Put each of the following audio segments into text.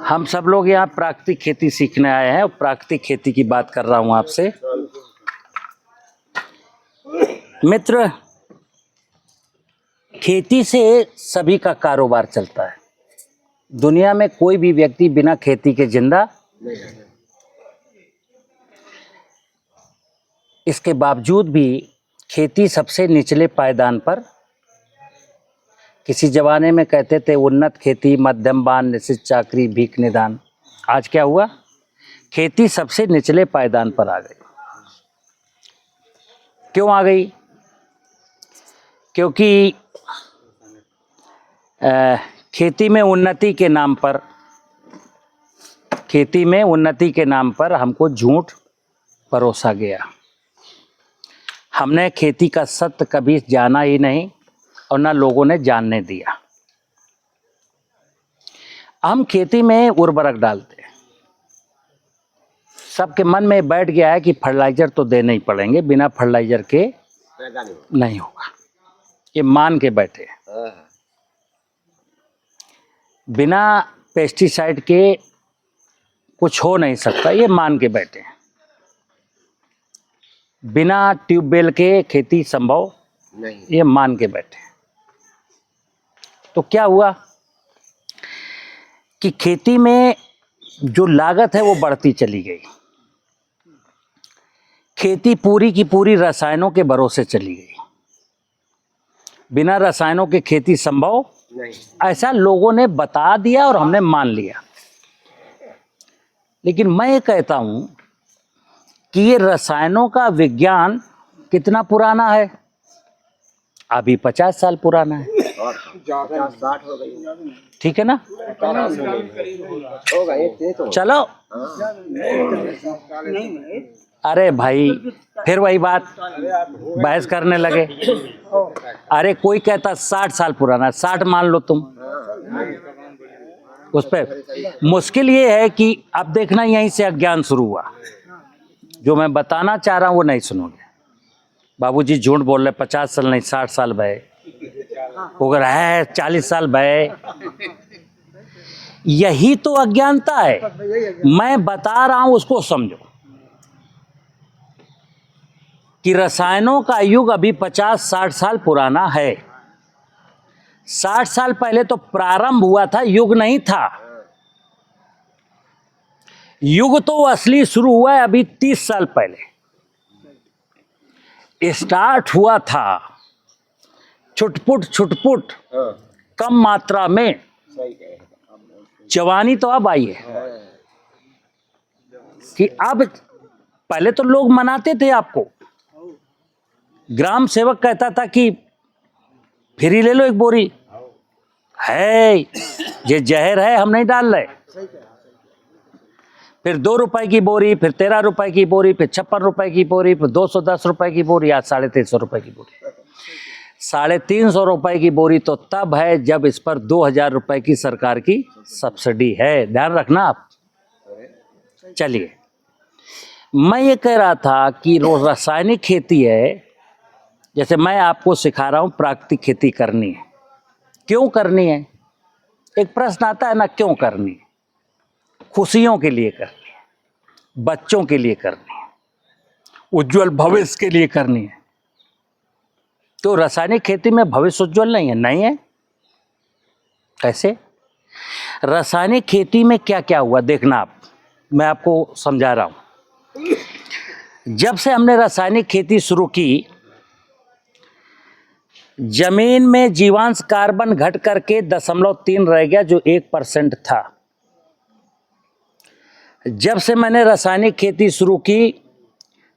हम सब लोग यहाँ प्राकृतिक खेती सीखने आए हैं और प्राकृतिक खेती की बात कर रहा हूँ आपसे। मित्र, खेती से सभी का कारोबार चलता है। दुनिया में कोई भी व्यक्ति बिना खेती के जिंदा नहीं है। इसके बावजूद भी खेती सबसे निचले पायदान पर, किसी जमाने में कहते थे उन्नत खेती, मध्यम बान, निश्चित चाकरी, भीख निदान। आज क्या हुआ? खेती सबसे निचले पायदान पर आ गई। क्यों आ गई? क्योंकि खेती में उन्नति के नाम पर हमको झूठ परोसा गया। हमने खेती का सत्य कभी जाना ही नहीं और ना लोगों ने जानने दिया। हम खेती में उर्वरक डालते हैं, सबके मन में बैठ गया है कि फर्टिलाइजर तो देने ही पड़ेंगे, बिना फर्टिलाइजर के नहीं होगा। ये मान के बैठे, बिना पेस्टिसाइड के कुछ हो नहीं सकता, ये मान के बैठे। बिना ट्यूबवेल के खेती संभव नहीं, ये मान के बैठे। तो क्या हुआ कि खेती में जो लागत है वो बढ़ती चली गई। खेती पूरी की पूरी रसायनों के भरोसे चली गई। बिना रसायनों के खेती संभव नहीं, ऐसा लोगों ने बता दिया और हमने मान लिया। लेकिन मैं ये कहता हूं कि ये रसायनों का विज्ञान कितना पुराना है? अभी 50 साल पुराना है। 60 हो गई, ठीक है ना? चलो, अरे भाई फिर वही बात, बहस करने लगे। अरे कोई कहता 60 साल पुराना, 60 मान लो तुम। उस पर मुश्किल ये है कि अब देखना यहीं से अज्ञान शुरू हुआ। जो मैं बताना चाह रहा हूँ वो नहीं सुनोगे। बाबूजी झूठ बोल रहे, 50 साल नहीं 60 साल भय, अगर है 40 साल भय। यही तो अज्ञानता है। मैं बता रहा हूं उसको समझो कि रसायनों का युग अभी 50-60 साल पुराना है। 60 साल पहले तो प्रारंभ हुआ था, युग नहीं था। युग तो असली शुरू हुआ है अभी 30 साल पहले। स्टार्ट हुआ था छुटपुट कम मात्रा में। जवानी तो अब आई है कि अब, पहले तो लोग मनाते थे आपको। ग्राम सेवक कहता था कि फ्री ले लो एक बोरी, है ये जहर है, हम नहीं डाल रहे। फिर 2 रुपए की बोरी, फिर 13 रुपए की बोरी, फिर 56 रुपए की बोरी, फिर 210 रुपए की बोरी, आज 350 रुपए की बोरी। 350 रुपए की बोरी तो तब है जब इस पर 2000 रुपए की सरकार की सब्सिडी है। ध्यान रखना आप। चलिए, मैं ये कह रहा था कि रासायनिक खेती है, जैसे मैं आपको सिखा रहा हूं प्राकृतिक खेती करनी है। क्यों करनी है? एक प्रश्न आता है ना, क्यों करनी है? खुशियों के लिए करनी है, बच्चों के लिए करनी है, उज्जवल भविष्य के लिए करनी है। तो रासायनिक खेती में भविष्य उज्जवल नहीं है? नहीं है। कैसे? रासायनिक खेती में क्या क्या हुआ देखना आप, मैं आपको समझा रहा हूं। जब से हमने रासायनिक खेती शुरू की, जमीन में जीवांश कार्बन घट करके 0.3 रह गया, जो 1% था। जब से मैंने रासायनिक खेती शुरू की,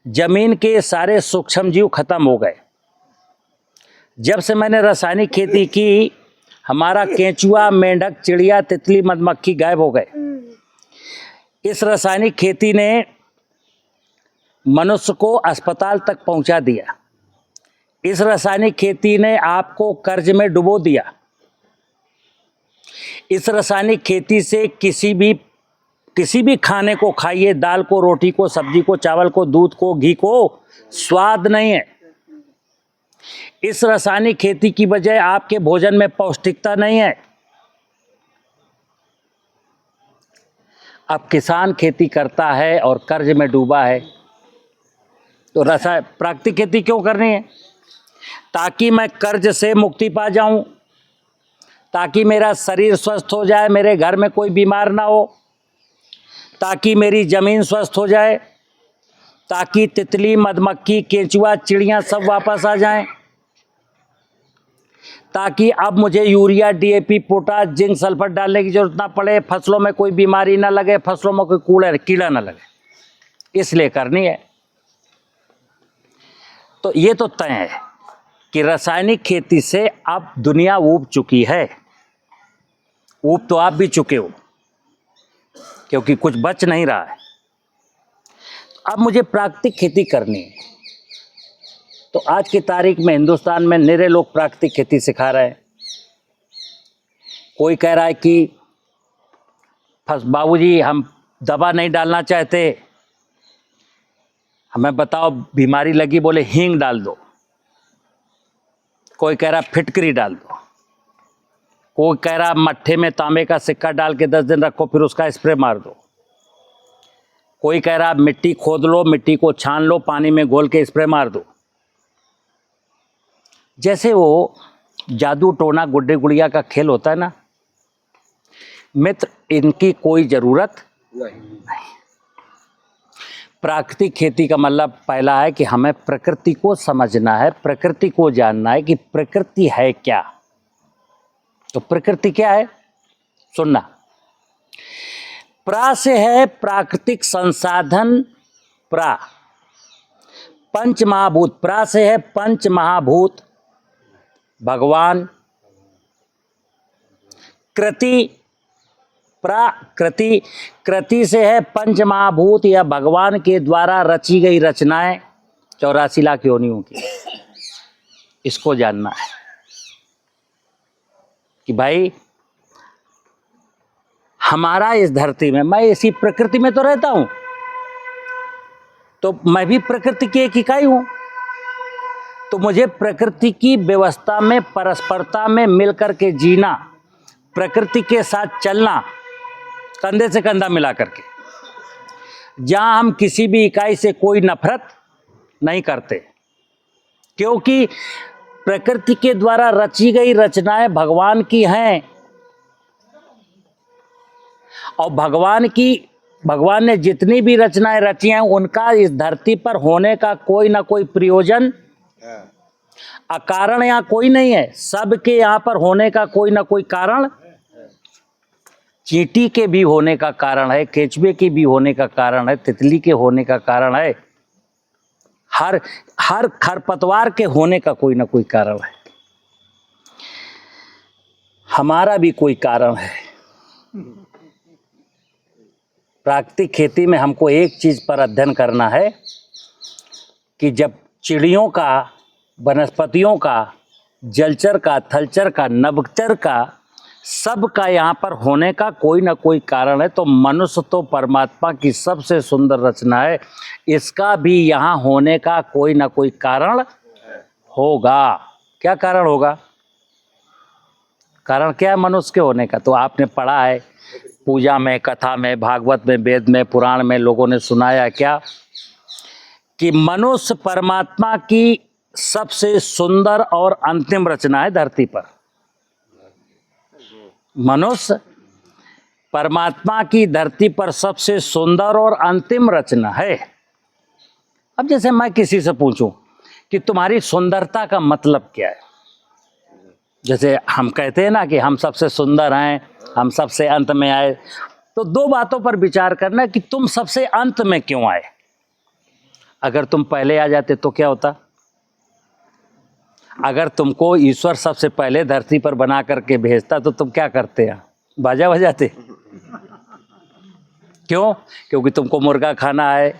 जमीन के सारे सूक्ष्म जीव खत्म हो गए। जब से मैंने रासायनिक खेती की, हमारा केंचुआ, मेंढक, चिड़िया, तितली, मधुमक्खी गायब हो गए। इस रासायनिक खेती ने मनुष्य को अस्पताल तक पहुंचा दिया। इस रासायनिक खेती ने आपको कर्ज में डुबो दिया। इस रासायनिक खेती से किसी भी खाने को खाइए, दाल को, रोटी को, सब्जी को, चावल को, दूध को, घी को, स्वाद नहीं है। इस रासायनिक खेती की वजह आपके भोजन में पौष्टिकता नहीं है। अब किसान खेती करता है और कर्ज में डूबा है, तो प्राकृतिक खेती क्यों करनी है? ताकि मैं कर्ज से मुक्ति पा जाऊं, ताकि मेरा शरीर स्वस्थ हो जाए, मेरे घर में कोई बीमार ना हो, ताकि मेरी ज़मीन स्वस्थ हो जाए, ताकि तितली, मधुमक्खी, केंचुआ, चिड़ियाँ सब वापस आ जाएं, ताकि अब मुझे urea, DAP, potash, zinc, sulphur डालने की जरूरत ना पड़े, फसलों में कोई बीमारी ना लगे, फसलों में कोई कीड़ा ना लगे, इसलिए करनी है। तो ये तो तय है कि रासायनिक खेती से अब दुनिया ऊब चुकी है। ऊब तो आप भी चुके हो, क्योंकि कुछ बच नहीं रहा है। अब मुझे प्राकृतिक खेती करनी है। तो आज की तारीख में हिंदुस्तान में निरे लोग प्राकृतिक खेती सिखा रहे हैं। कोई कह रहा है कि बाबूजी हम दवा नहीं डालना चाहते, हमें बताओ बीमारी लगी, बोले हींग डाल दो। कोई कह रहा फिटकरी डाल दो। कोई कह रहा मट्ठे में तांबे का सिक्का डाल के 10 दिन रखो, फिर उसका स्प्रे मार दो। कोई कह रहा मिट्टी खोद लो, मिट्टी को छान लो, पानी में घोल के स्प्रे मार दो। जैसे वो जादू टोना गुड्डे गुड़िया का खेल होता है ना मित्र, इनकी कोई जरूरत नहीं। प्राकृतिक खेती का मतलब पहला है कि हमें प्रकृति को समझना है, प्रकृति को जानना है कि प्रकृति है क्या। तो प्रकृति क्या है सुनना। प्रा से है प्राकृतिक संसाधन, प्रा पंच महाभूत, प्रा से है पंच महाभूत, भगवान, कृति, प्राकृति, कृति से है पंच महाभूत या भगवान के द्वारा रची गई रचनाएं 84 लाख योनियों की। इसको जानना है कि भाई हमारा इस धरती में, मैं इसी प्रकृति में तो रहता हूं, तो मैं भी प्रकृति की एक इकाई हूं। तो मुझे प्रकृति की व्यवस्था में, परस्परता में मिलकर के जीना, प्रकृति के साथ चलना, कंधे से कंधा मिला करके, जहां हम किसी भी इकाई से कोई नफरत नहीं करते, क्योंकि प्रकृति के द्वारा रची गई रचनाएं भगवान की हैं। और भगवान ने जितनी भी रचनाएं रची हैं उनका इस धरती पर होने का कोई ना कोई प्रयोजन, अकारण यहाँ कोई नहीं है। सबके यहाँ पर होने का कोई ना कोई कारण, चींटी के भी होने का कारण है, केंचुए के भी होने का कारण है, तितली के होने का कारण है, हर खरपतवार के होने का कोई ना कोई कारण है। हमारा भी कोई कारण है। प्राकृतिक खेती में हमको एक चीज पर अध्ययन करना है कि जब चिड़ियों का, वनस्पतियों का, जलचर का, थलचर का, नभचर का, सब का यहाँ पर होने का कोई ना कोई कारण है, तो मनुष्य तो परमात्मा की सबसे सुंदर रचना है, इसका भी यहाँ होने का कोई ना कोई कारण होगा। क्या कारण होगा? कारण क्या है मनुष्य के होने का? तो आपने पढ़ा है पूजा में, कथा में, भागवत में, वेद में, पुराण में लोगों ने सुनाया क्या कि मनुष्य परमात्मा की सबसे सुंदर और अंतिम रचना है धरती पर। मनुष्य परमात्मा की धरती पर सबसे सुंदर और अंतिम रचना है। अब जैसे मैं किसी से पूछूं कि तुम्हारी सुंदरता का मतलब क्या है, जैसे हम कहते हैं ना कि हम सबसे सुंदर हैं, हम सबसे अंत में आए, तो दो बातों पर विचार करना कि तुम सबसे अंत में क्यों आए। अगर तुम पहले आ जाते तो क्या होता? अगर तुमको ईश्वर सबसे पहले धरती पर बना करके भेजता तो तुम क्या करते हैं? बाजा बजाते। क्यों? क्योंकि तुमको मुर्गा खाना है,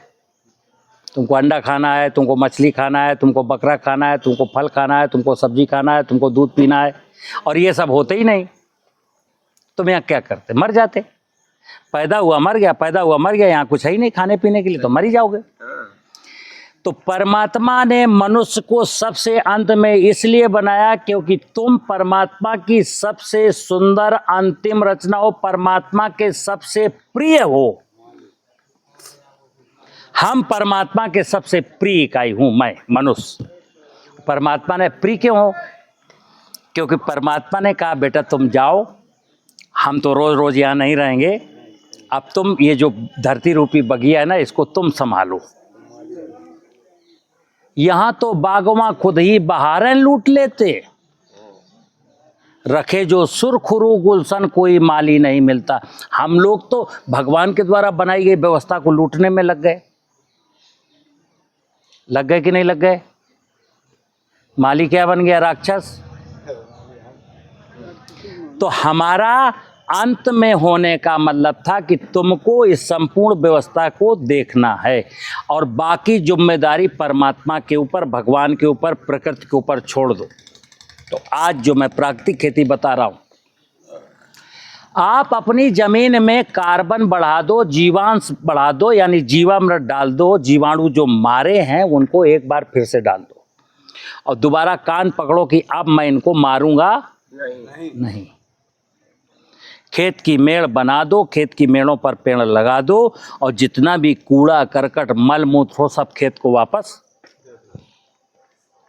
तुमको अंडा खाना है, तुमको मछली खाना है, तुमको बकरा खाना है, तुमको फल खाना है, तुमको सब्जी खाना है, तुमको दूध पीना है, और ये सब होते ही नहीं। तुम यहाँ क्या करते? मर जाते। पैदा हुआ मर गया, पैदा हुआ मर गया, यहाँ कुछ है ही नहीं खाने पीने के लिए, तो मर ही जाओगे। तो परमात्मा ने मनुष्य को सबसे अंत में इसलिए बनाया क्योंकि तुम परमात्मा की सबसे सुंदर अंतिम रचना हो, परमात्मा के सबसे प्रिय हो। हम परमात्मा के सबसे प्रिय इकाई हूं, मैं मनुष्य। परमात्मा ने प्रिय क्यों हो? क्योंकि परमात्मा ने कहा बेटा तुम जाओ, हम तो रोज रोज यहाँ नहीं रहेंगे, अब तुम ये जो धरती रूपी बगिया है ना, इसको तुम संभालो। यहाँ तो बागवां खुद ही बहारें लूट लेते, रखे जो सुरखुरू गुलशन कोई माली नहीं मिलता। हम लोग तो भगवान के द्वारा बनाई गई व्यवस्था को लूटने में लग गए कि नहीं लग गए? माली क्या बन गया? राक्षस। तो हमारा अंत में होने का मतलब था कि तुमको इस संपूर्ण व्यवस्था को देखना है और बाकी जिम्मेदारी परमात्मा के ऊपर, भगवान के ऊपर, प्रकृति के ऊपर छोड़ दो। तो आज जो मैं प्राकृतिक खेती बता रहा हूं, आप अपनी जमीन में कार्बन बढ़ा दो, जीवांश बढ़ा दो, यानी जीवामृत डाल दो। जीवाणु जो मारे हैं उनको एक बार फिर से डाल दो और दोबारा कान पकड़ो कि अब मैं इनको मारूंगा नहीं। खेत की मेड़ बना दो, खेत की मेड़ों पर पेड़ लगा दो और जितना भी कूड़ा करकट मल मूत्र हो सब खेत को वापस,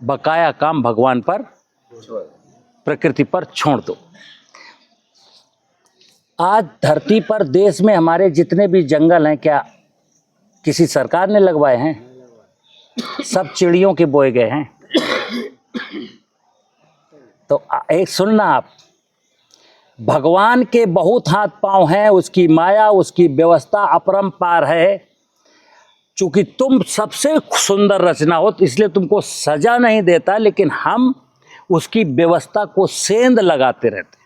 बकाया काम भगवान पर, प्रकृति पर छोड़ दो। आज धरती पर देश में हमारे जितने भी जंगल हैं, क्या किसी सरकार ने लगवाए हैं? सब चिड़ियों के बोए गए हैं। तो एक सुनना आप, भगवान के बहुत हाथ पांव हैं, उसकी माया, उसकी व्यवस्था अपरंपार है। चूंकि तुम सबसे सुंदर रचना हो तो इसलिए तुमको सजा नहीं देता, लेकिन हम उसकी व्यवस्था को सेंध लगाते रहते।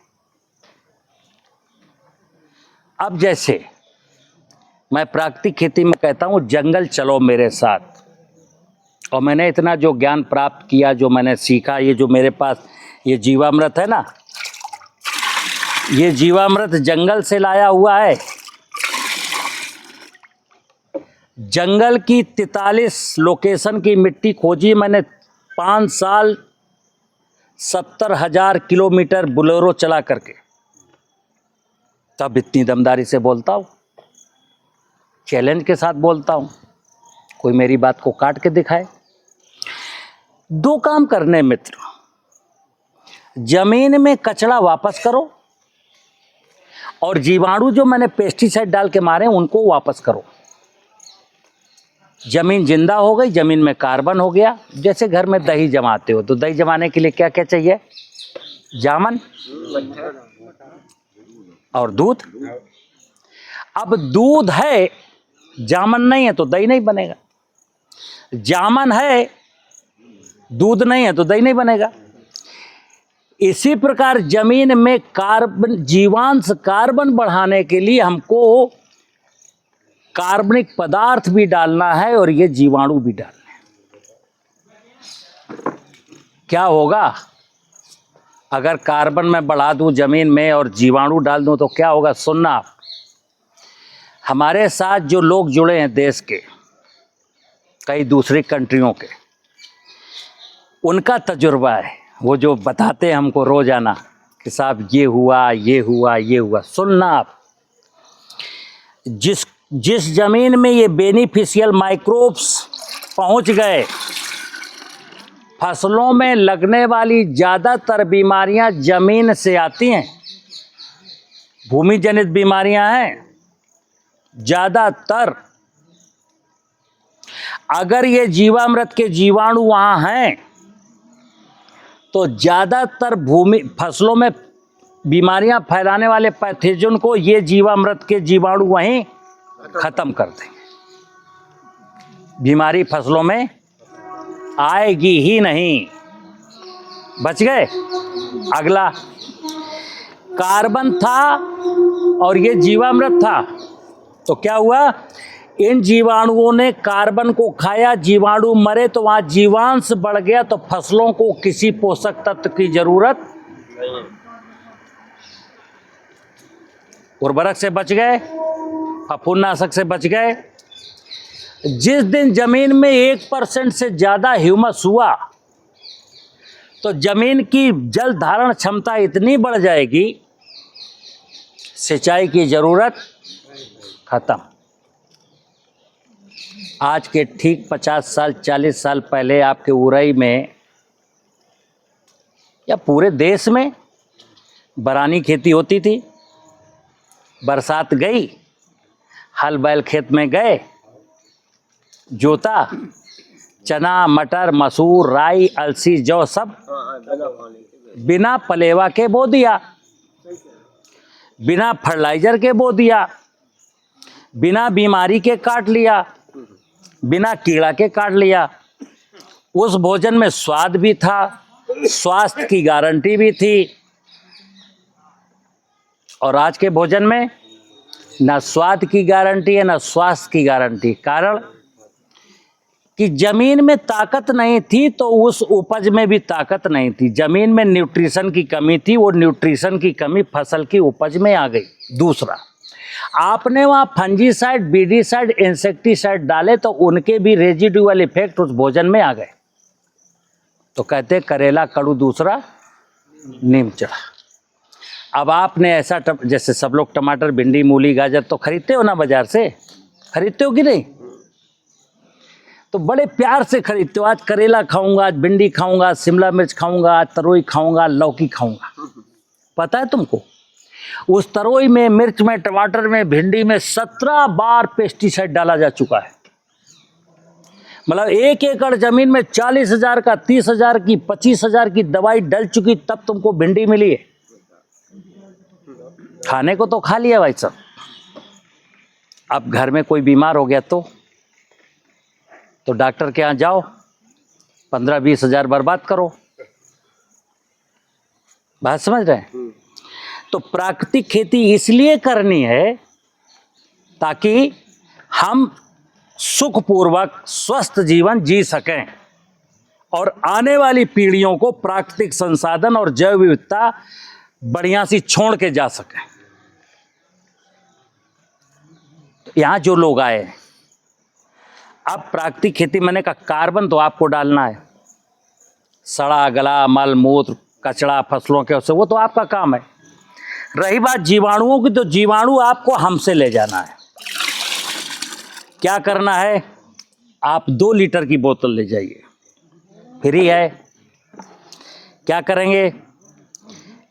अब जैसे मैं प्राकृतिक खेती में कहता हूं जंगल चलो मेरे साथ, और मैंने इतना जो ज्ञान प्राप्त किया, जो मैंने सीखा, ये जो मेरे पास ये जीवामृत है ना, ये जीवामृत जंगल से लाया हुआ है। जंगल की 43 लोकेशन की मिट्टी खोजी मैंने, 5 साल 70,000 किलोमीटर बोलेरो चला करके, तब इतनी दमदारी से बोलता हूं, चैलेंज के साथ बोलता हूं। कोई मेरी बात को काट के दिखाए। 2 काम करने मित्र, जमीन में कचरा वापस करो और जीवाणु जो मैंने पेस्टिसाइड डाल के मारे उनको वापस करो। जमीन जिंदा हो गई, जमीन में कार्बन हो गया। जैसे घर में दही जमाते हो तो दही जमाने के लिए क्या क्या चाहिए? जामन और दूध। अब दूध है, जामन नहीं है तो दही नहीं बनेगा। जामन है, दूध नहीं है तो दही नहीं बनेगा। इसी प्रकार जमीन में कार्बन, जीवांश कार्बन बढ़ाने के लिए हमको कार्बनिक पदार्थ भी डालना है और ये जीवाणु भी डालना है। क्या होगा अगर कार्बन में बढ़ा दूं जमीन में और जीवाणु डाल दूं तो क्या होगा? सुनना आप। हमारे साथ जो लोग जुड़े हैं देश के, कई दूसरी कंट्रियों के, उनका तजुर्बा है। वो जो बताते हैं हमको रोजाना कि साहब ये हुआ, ये हुआ, ये हुआ। सुनना आप, जिस जमीन में ये बेनिफिशियल माइक्रोब्स पहुंच गए, फसलों में लगने वाली ज़्यादातर बीमारियां जमीन से आती हैं। भूमि जनित बीमारियां हैं ज़्यादातर। अगर ये जीवामृत के जीवाणु वहाँ हैं तो ज़्यादातर भूमि फसलों में बीमारियां फैलाने वाले पैथोजन को ये जीवामृत के जीवाणु वहीं खत्म कर देंगे। बीमारी फसलों में आएगी ही नहीं। बच गए। अगला, कार्बन था और ये जीवामृत था, तो क्या हुआ? इन जीवाणुओं ने कार्बन को खाया, जीवाणु मरे तो वहां जीवांश बढ़ गया, तो फसलों को किसी पोषक तत्व की जरूरत नहीं। उर्वरक से बच गए, फफूंदनाशक से बच गए। जिस दिन जमीन में 1% से ज्यादा ह्यूमस हुआ तो जमीन की जल धारण क्षमता इतनी बढ़ जाएगी, सिंचाई की जरूरत खत्म। आज के ठीक 50 साल 40 साल पहले आपके उरई में या पूरे देश में बरानी खेती होती थी। बरसात गई, हल बैल खेत में गए, जोता, चना मटर मसूर राई अलसी जौ सब बिना पलेवा के बो दिया, बिना फर्टिलाइजर के बो दिया, बिना बीमारी के काट लिया, बिना कीड़ा के काट लिया। उस भोजन में स्वाद भी था, स्वास्थ्य की गारंटी भी थी। और आज के भोजन में ना स्वाद की गारंटी है ना स्वास्थ्य की गारंटी। कारण कि जमीन में ताकत नहीं थी तो उस उपज में भी ताकत नहीं थी। जमीन में न्यूट्रिशन की कमी थी, वो न्यूट्रिशन की कमी फसल की उपज में आ गई। दूसरा, आपने वहाँ फंजीसाइड बीडीसाइड इंसेक्टिसाइड डाले तो उनके भी रेजिडुअल इफेक्ट उस भोजन में आ गए। तो कहते करेला कड़ू दूसरा नीम चढ़ा। अब आपने ऐसा जैसे सब लोग टमाटर भिंडी मूली गाजर तो खरीदते हो ना, बाजार से खरीदते हो कि नहीं? तो बड़े प्यार से खरीदते हो। आज करेला खाऊंगा, आज भिंडी खाऊंगा, शिमला मिर्च खाऊंगा, आज तरोई खाऊंगा, लौकी खाऊंगा। पता है तुमको उस तरोई में, मिर्च में, टमाटर में, भिंडी में 17 बार पेस्टिसाइड डाला जा चुका है। मतलब 1 एकड़ जमीन में 40,000 का 30,000 की 25,000 की दवाई डल चुकी, तब तुमको भिंडी मिली है। खाने को तो खा लिया भाई साहब। अब घर में कोई बीमार हो गया तो डॉक्टर के यहाँ जाओ, 15-20 हजार बर्बाद करो। बात समझ रहे हैं? तो प्राकृतिक खेती इसलिए करनी है ताकि हम सुखपूर्वक स्वस्थ जीवन जी सकें और आने वाली पीढ़ियों को प्राकृतिक संसाधन और जैव विविधता बढ़िया सी छोड़ के जा सकें। यहाँ जो लोग आए, अब प्राकृतिक खेती मैंने कहा कार्बन तो आपको डालना है, सड़ा गला मल मूत्र कचरा फसलों के उससे, वो तो आपका काम है। रही बात जीवाणुओं की, तो जीवाणु आपको हमसे ले जाना है। क्या करना है? आप 2 लीटर की बोतल ले जाइए, फ्री है। क्या करेंगे?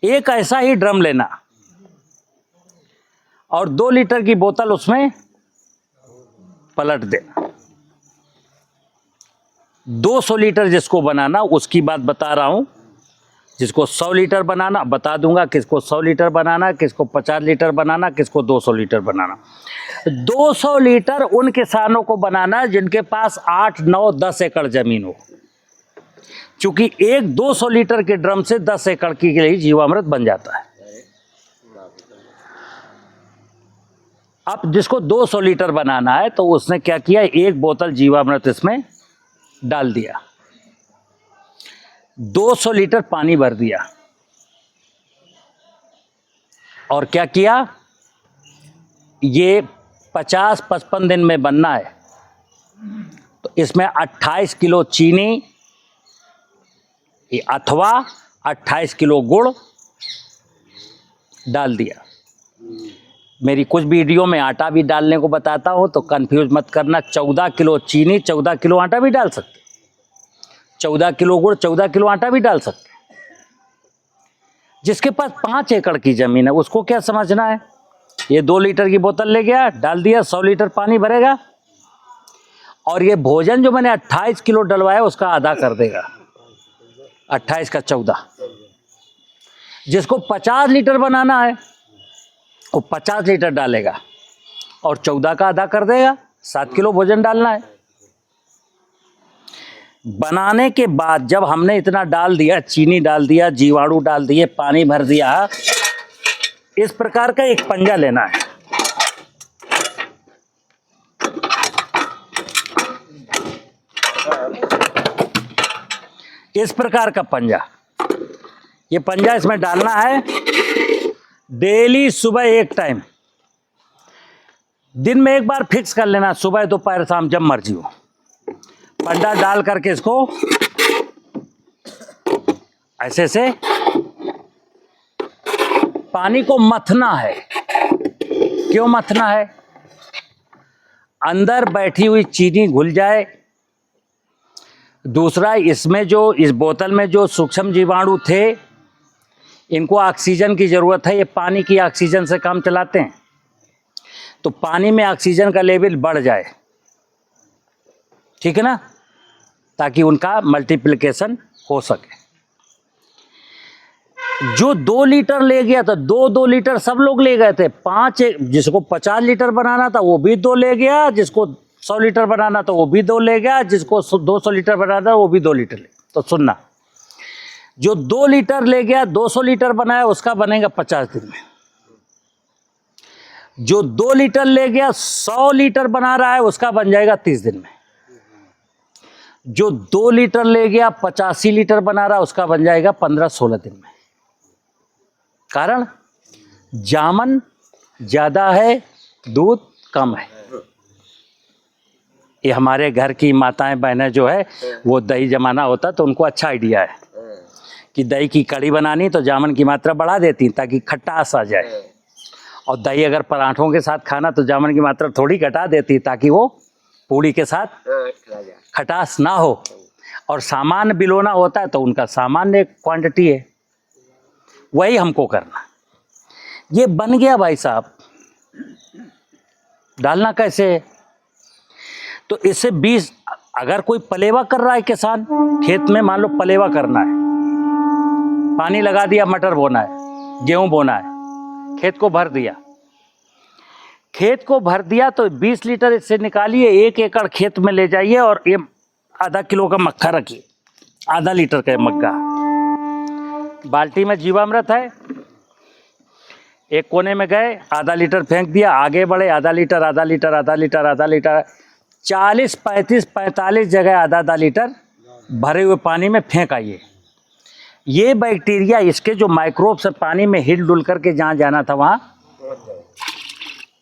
एक ऐसा ही ड्रम लेना और 2 लीटर की बोतल उसमें पलट देना। 200 लीटर जिसको बनाना, उसकी बात बता रहा हूं। जिसको 100 लीटर बनाना बता दूंगा, किसको 100 लीटर बनाना, किसको 50 लीटर बनाना, किसको 200 लीटर बनाना। 200 लीटर उन किसानों को बनाना जिनके पास 8, 9, 10 एकड़ जमीन हो, क्योंकि एक 200 लीटर के ड्रम से 10 एकड़ के लिए जीवामृत बन जाता है। अब जिसको 200 लीटर बनाना है तो उसने क्या किया, 1 बोतल जीवामृत इसमें डाल दिया, 200 लीटर पानी भर दिया और क्या किया, ये 50-55 दिन में बनना है। तो इसमें 28 किलो चीनी अथवा 28 किलो गुड़ डाल दिया। मेरी कुछ वीडियो में आटा भी डालने को बताता हूं, तो कंफ्यूज मत करना। 14 किलो चीनी 14 किलो आटा भी डाल सकते, 14 किलो गुड़ 14 किलो आटा भी डाल सकते। जिसके पास 5 एकड़ की जमीन है उसको क्या समझना है, ये 2 लीटर की बोतल ले गया, डाल दिया, 100 लीटर पानी भरेगा और ये भोजन जो मैंने 28 किलो डलवाया उसका आधा कर देगा, 28 का 14। जिसको 50 लीटर बनाना है वो 50 लीटर डालेगा और 14 का आधा कर देगा, 7 किलो भोजन डालना है। बनाने के बाद जब हमने इतना डाल दिया, चीनी डाल दिया, जीवाणु डाल दिए, पानी भर दिया, इस प्रकार का एक पंजा लेना है। इस प्रकार का पंजा, ये पंजा इसमें डालना है। डेली सुबह एक टाइम, दिन में एक बार फिक्स कर लेना, सुबह दोपहर शाम जब मर्जी हो। पंडा डाल करके इसको ऐसे से पानी को मथना है। क्यों मथना है? अंदर बैठी हुई चीनी घुल जाए। दूसरा, इसमें जो इस बोतल में जो सूक्ष्म जीवाणु थे, इनको ऑक्सीजन की ज़रूरत है, ये पानी की ऑक्सीजन से काम चलाते हैं, तो पानी में ऑक्सीजन का लेवल बढ़ जाए, ठीक है ना, ताकि उनका मल्टीप्लिकेशन हो सके। जो 2 लीटर ले गया था, 2 लीटर सब लोग ले गए थे। 5, जिसको 50 लीटर बनाना था वो भी 2 ले गया, जिसको 100 लीटर बनाना था वो भी 2 ले गया, जिसको 200 लीटर बनाना था वो भी 2 लीटर ले। तो सुनना, जो 2 लीटर ले गया 200 लीटर बनाया उसका बनेगा 50 दिन में। जो 2 लीटर ले गया 100 लीटर बना रहा है उसका बन जाएगा 30 दिन में। जो 2 लीटर ले गया 85 लीटर बना रहा है उसका बन जाएगा 15-16 दिन में। कारण जामन ज्यादा है, दूध कम है। ये हमारे घर की माताएं बहनें जो है वो दही जमाना होता तो उनको अच्छा आइडिया है कि दही की कड़ी बनानी तो जामन की मात्रा बढ़ा देती ताकि खटास आ जाए, और दही अगर पराठों के साथ खाना तो जामन की मात्रा थोड़ी घटा देती ताकि वो पूड़ी के साथ खटास ना हो। और सामान्य बिलोना होता है तो उनका सामान्य क्वांटिटी है, वही हमको करना। ये बन गया भाई साहब, डालना कैसे है? तो इससे 20, अगर कोई पलेवा कर रहा है किसान खेत में, मान लो पलेवा करना है, पानी लगा दिया, मटर बोना है, गेहूं बोना है, खेत को भर दिया, तो 20 लीटर इससे निकालिए, 1 एकड़ खेत में ले जाइए और ये आधा किलो का मक्खा रखिए, आधा लीटर का मग्गा, बाल्टी में जीवामृत है, एक कोने में गए, आधा लीटर फेंक दिया, आगे बढ़े, आधा लीटर, 40, 35, 45 जगह आधा लीटर भरे हुए पानी में फेंक आइए। ये बैक्टीरिया, इसके जो माइक्रोब्स पानी में हिल डुल करके जहाँ जाना था वहाँ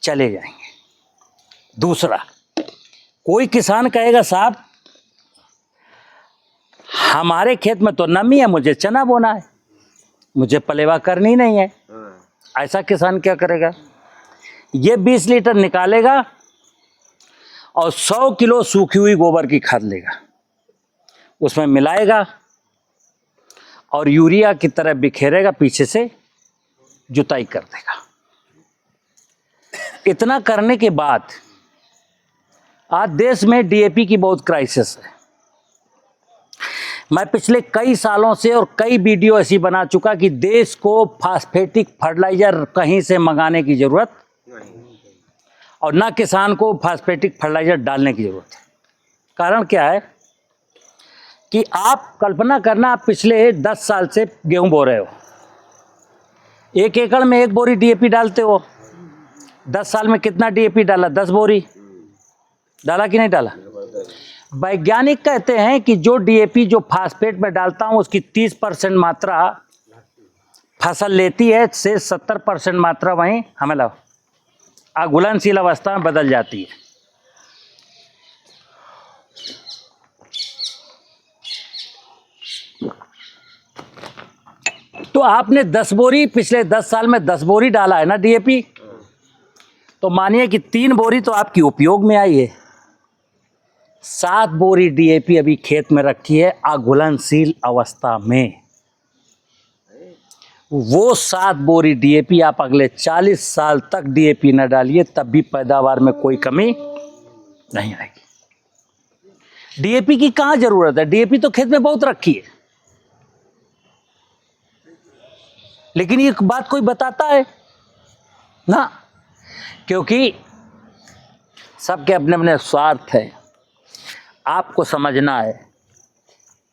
चले जाएंगे। दूसरा, कोई किसान कहेगा साहब हमारे खेत में तो नमी है, मुझे चना बोना है, मुझे पलेवा करनी नहीं है। ऐसा किसान क्या करेगा? ये 20 लीटर निकालेगा और 100 किलो सूखी हुई गोबर की खाद लेगा, उसमें मिलाएगा और यूरिया की तरह बिखेरेगा, पीछे से जुताई कर देगा। इतना करने के बाद आज देश में डीएपी की बहुत क्राइसिस है। मैं पिछले कई सालों से और कई वीडियो ऐसी बना चुका कि देश को फास्फेटिक फर्टिलाइजर कहीं से मंगाने की जरूरत और ना किसान को फास्फेटिक फर्टिलाइजर डालने की जरूरत है। कारण क्या है कि आप कल्पना करना, आप पिछले 10 साल से गेहूं बो रहे हो, 1 एकड़ में 1 बोरी डीएपी डालते हो, 10 साल में कितना डीएपी डाला? 10 बोरी डाला कि नहीं डाला? वैज्ञानिक कहते हैं कि जो डीएपी जो फास्फेट में डालता हूं उसकी 30% मात्रा फसल लेती है, से 70% मात्रा वहीं हमें घुलनशील अवस्था में बदल जाती है। तो आपने 10 बोरी पिछले 10 साल में 10 बोरी डाला है ना डीएपी, तो मानिए कि 3 बोरी तो आपकी उपयोग में आई है, 7 बोरी डीएपी अभी खेत में रखी है अघुलनशील अवस्था में। वो 7 बोरी डीएपी आप अगले 40 साल तक डीएपी न डालिए, तब भी पैदावार में कोई कमी नहीं आएगी। डीएपी की कहाँ जरूरत है? डीएपी तो खेत में बहुत रखी है, लेकिन ये बात कोई बताता है ना, क्योंकि सबके अपने अपने स्वार्थ है। आपको समझना है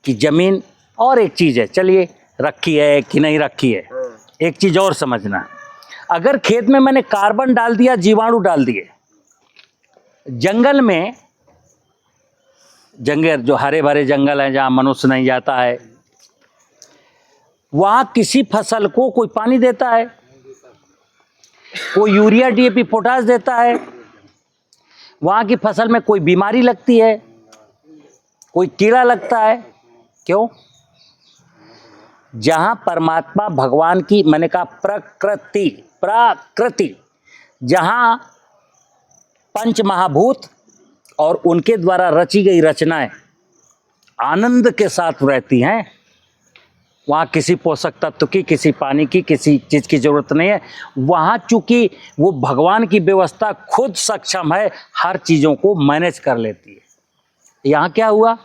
कि जमीन, और एक चीज है, चलिए रखी है कि नहीं रखी है, एक चीज और समझना है। अगर खेत में मैंने कार्बन डाल दिया, जीवाणु डाल दिए, जंगल में, जंगल जो हरे भरे जंगल हैं जहां मनुष्य नहीं जाता है, वहां किसी फसल को कोई पानी देता है, कोई यूरिया डीएपी पोटास देता है, वहां की फसल में कोई बीमारी लगती है, कोई कीड़ा लगता है। क्यों? जहां परमात्मा भगवान की, मैंने कहा प्रकृति, जहां पंच महाभूत और उनके द्वारा रची गई रचनाएं आनंद के साथ रहती हैं। वहाँ किसी पोषक तत्व की, किसी पानी की, किसी चीज़ की ज़रूरत नहीं है। वहाँ चूंकि वो भगवान की व्यवस्था खुद सक्षम है, हर चीज़ों को मैनेज कर लेती है। यहाँ क्या हुआ,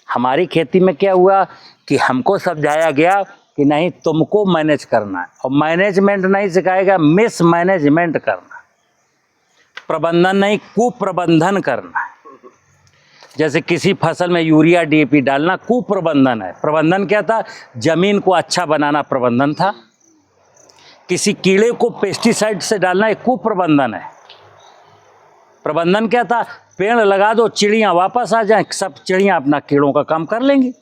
हमारी खेती में क्या हुआ कि हमको समझाया गया कि नहीं तुमको मैनेज करना है, और मैनेजमेंट नहीं सिखाएगा, मिसमैनेजमेंट करना, प्रबंधन नहीं कुप्रबंधन करना है। जैसे किसी फसल में यूरिया डीएपी डालना कुप्रबंधन है। प्रबंधन क्या था, जमीन को अच्छा बनाना प्रबंधन था। किसी कीड़े को पेस्टिसाइड से डालना एक कुप्रबंधन है। प्रबंधन क्या था, पेड़ लगा दो, चिड़ियाँ वापस आ जाएं, सब चिड़ियाँ अपना कीड़ों का काम कर लेंगी।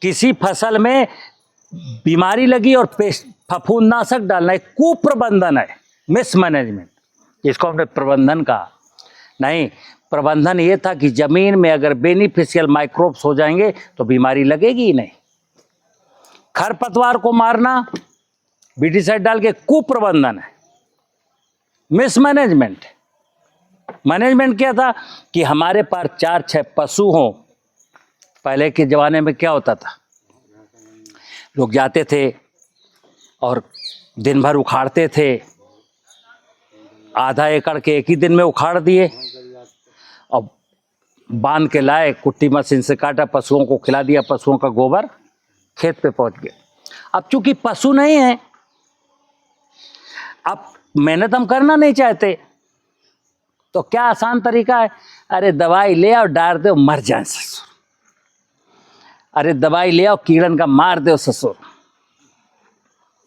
किसी फसल में बीमारी लगी और फफूंदनाशक डालना एक कुप्रबंधन है, मिसमैनेजमेंट। इसको हमने प्रबंधन कहा। नहीं, प्रबंधन ये था कि जमीन में अगर बेनिफिशियल माइक्रोब्स हो जाएंगे तो बीमारी लगेगी ही नहीं। खरपतवार को मारना बीटीसाइड डाल के कुप्रबंधन है, मिसमैनेजमेंट। मैनेजमेंट क्या था कि हमारे पास 4-6 पशु हों। पहले के ज़माने में क्या होता था, लोग जाते थे और दिन भर उखाड़ते थे, आधा एकड़ के एक ही दिन में उखाड़ दिए और बांध के लाए, कुट्टी मशीन से काटा, पशुओं को खिला दिया, पशुओं का गोबर खेत पे पहुंच गया। अब चूंकि पशु नहीं है, अब मेहनत हम करना नहीं चाहते, तो क्या आसान तरीका है, अरे दवाई ले आओ, डाल दो, मर जाए ससुर। अरे दवाई ले आओ, कीड़न का मार दो ससुर।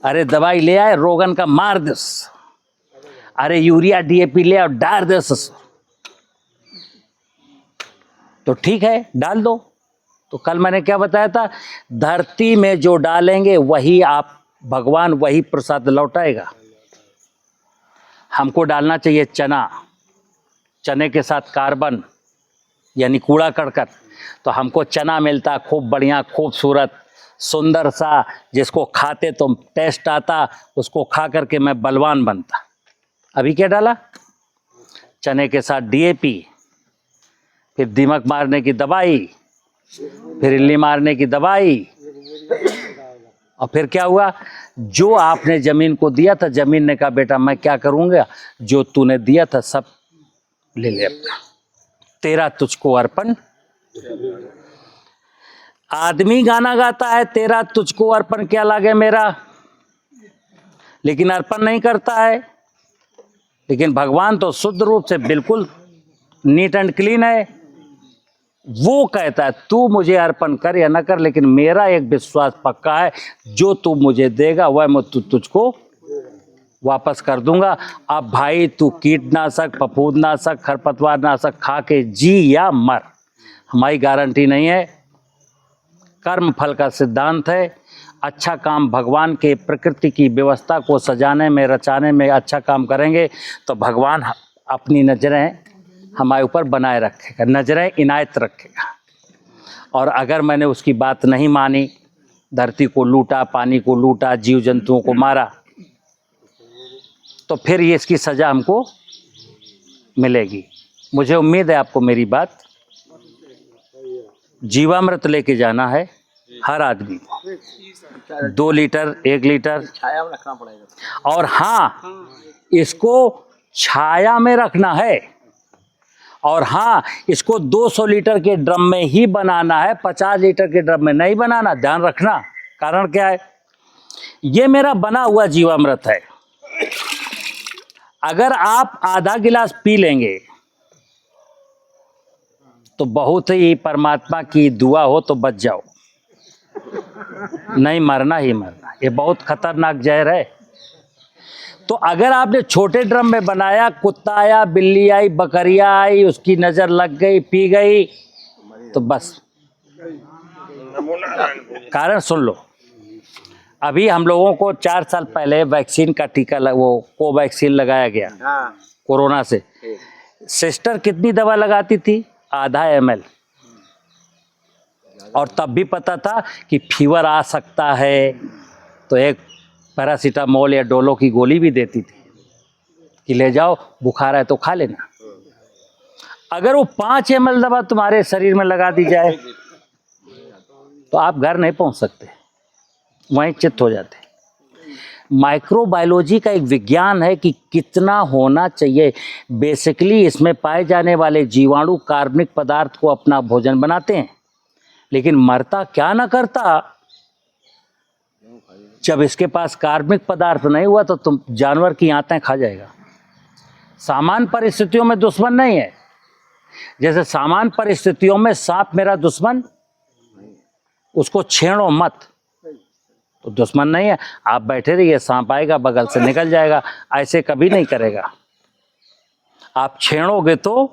अरे दवाई ले आए, रोगन का मार दो। अरे यूरिया डीएपी ले आओ, डाल दो ससुर। तो ठीक है, डाल दो। तो कल मैंने क्या बताया था, धरती में जो डालेंगे वही आप, भगवान वही प्रसाद लौटाएगा। हमको डालना चाहिए चना, चने के साथ कार्बन यानी कूड़ा करकट, तो हमको चना मिलता खूब बढ़िया, खूबसूरत, सुंदर सा, जिसको खाते तो टेस्ट आता, उसको खा करके मैं बलवान बनता। अभी क्या डाला, चने के साथ डीएपी, फिर दीमक मारने की दवाई, फिर इल्ली मारने की दवाई, और फिर क्या हुआ, जो आपने जमीन को दिया था, जमीन ने कहा बेटा मैं क्या करूँगा, जो तूने दिया था सब ले ले अपना, तेरा तुझको अर्पण। आदमी गाना गाता है तेरा तुझको अर्पण क्या लागे मेरा, लेकिन अर्पण नहीं करता है। लेकिन भगवान तो शुद्ध रूप से बिल्कुल नीट एंड क्लीन है। वो कहता है तू मुझे अर्पण कर या न कर, लेकिन मेरा एक विश्वास पक्का है, जो तू मुझे देगा वह मैं तुझको वापस कर दूंगा। अब भाई तू कीटनाशक, फफूंदनाशक, खरपतवार नाशक खा के जी या मर, हमारी गारंटी नहीं है। कर्म फल का सिद्धांत है। अच्छा काम भगवान के, प्रकृति की व्यवस्था को सजाने में, रचाने में अच्छा काम करेंगे तो भगवान अपनी नज़रें हमारे ऊपर बनाए रखेगा, नज़रें इनायत रखेगा। और अगर मैंने उसकी बात नहीं मानी, धरती को लूटा, पानी को लूटा, जीव जंतुओं को मारा, तो फिर ये इसकी सज़ा हमको मिलेगी। मुझे उम्मीद है आपको मेरी बात, जीवामृत लेके जाना है हर आदमी को, 2 लीटर 1 लीटर छाया में रखना पड़ेगा। और हाँ, इसको छाया में रखना है। और हाँ, इसको 200 लीटर के ड्रम में ही बनाना है, 50 लीटर के ड्रम में नहीं बनाना, ध्यान रखना। कारण क्या है, ये मेरा बना हुआ जीवामृत है। अगर आप आधा गिलास पी लेंगे तो बहुत ही परमात्मा की दुआ हो तो बच जाओ, नहीं मरना ही मरना। ये बहुत खतरनाक जहर है। तो अगर आपने छोटे ड्रम में बनाया, कुत्ता आया, बिल्ली आई, बकरियां आई, उसकी नज़र लग गई, पी गई, तो बस। कारण सुन लो, अभी हम लोगों को 4 साल पहले वैक्सीन का टीका वो कोवैक्सीन लगाया गया कोरोना से। सिस्टर कितनी दवा लगाती थी, आधा ml, और तब भी पता था कि फीवर आ सकता है, तो एक पैरासीटामोल या डोलो की गोली भी देती थी। कि ले जाओ, बुखार है तो खा लेना। अगर वो 5 ml दवा तुम्हारे शरीर में लगा दी जाए तो आप घर नहीं पहुंच सकते, वहीं चित्त हो जाते। माइक्रोबायोलॉजी का एक विज्ञान है कि कितना होना चाहिए। बेसिकली इसमें पाए जाने वाले जीवाणु कार्बनिक पदार्थ को अपना भोजन बनाते हैं, लेकिन मरता क्या ना करता, जब इसके पास कार्बनिक पदार्थ नहीं हुआ तो तुम जानवर की आंतें खा जाएगा। सामान्य परिस्थितियों में दुश्मन नहीं है। जैसे सामान्य परिस्थितियों में सांप मेरा दुश्मन, उसको छेड़ो मत तो दुश्मन नहीं है। आप बैठे रहिए, सांप आएगा बगल से निकल जाएगा, ऐसे कभी नहीं करेगा। आप छेड़ोगे तो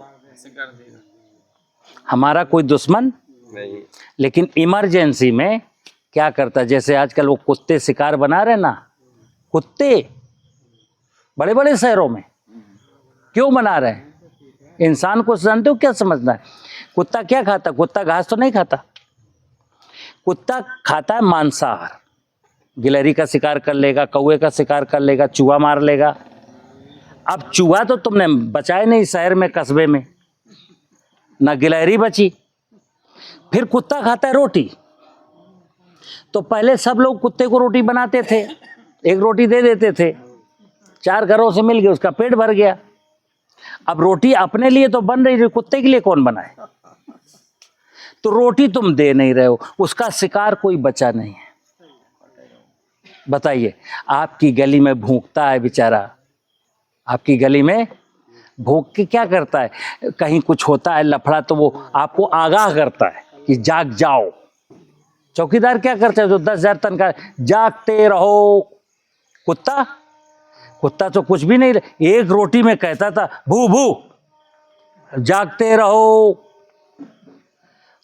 हमारा कोई दुश्मन नहीं। लेकिन इमरजेंसी में क्या करता है, जैसे आजकल वो कुत्ते शिकार बना रहे ना, कुत्ते बड़े बड़े शहरों में क्यों बना रहे हैं? इंसान को जानते हो क्या समझना है? कुत्ता क्या खाता? कुत्ता घास तो नहीं खाता, कुत्ता खाता है मांसाहार। गिलहरी का शिकार कर लेगा, कौवे का शिकार कर लेगा, चूहा मार लेगा। अब चूहा तो तुमने बचाए नहीं शहर में, कस्बे में, ना गिलहरी बची। फिर कुत्ता खाता है रोटी। तो पहले सब लोग कुत्ते को रोटी बनाते थे, एक रोटी दे देते थे, 4 घरों से मिल गए, उसका पेट भर गया। अब रोटी अपने लिए तो बन रही, कुत्ते के लिए कौन बनाए? तो रोटी तुम दे नहीं रहे हो, उसका शिकार कोई बचा नहीं है। बताइए, आपकी गली में भूखता है बेचारा, आपकी गली में भूख के क्या करता है? कहीं कुछ होता है लफड़ा तो वो आपको आगाह करता है कि जाग जाओ। चौकीदार क्या करता है जो 10,000 तनख्वाह, जागते रहो। कुत्ता तो कुछ भी नहीं, एक रोटी में कहता था भू भू, जागते रहो।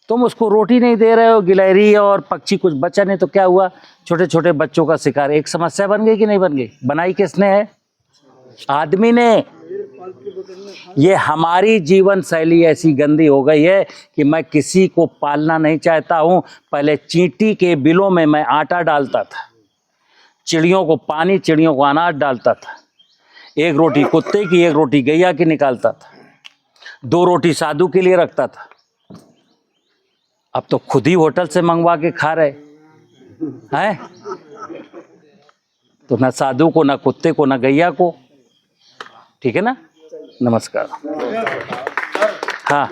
तुम उसको रोटी नहीं दे रहे हो, गिलहरी और पक्षी कुछ बचा नहीं तो क्या हुआ? छोटे छोटे बच्चों का शिकार। एक समस्या बन गई कि नहीं बन गई? बनाई किसने है? आदमी ने। ये हमारी जीवन शैली ऐसी गंदी हो गई है कि मैं किसी को पालना नहीं चाहता हूं। पहले चींटी के बिलों में मैं आटा डालता था, चिड़ियों को पानी, चिड़ियों को अनाज डालता था, एक रोटी कुत्ते की, एक रोटी गैया की निकालता था, 2 रोटी साधु के लिए रखता था। अब तो खुद ही होटल से मंगवा के खा रहे हैं। तो ना साधु को, ना कुत्ते को, ना गैया को। ठीक है ना? नमस्कार। हाँ।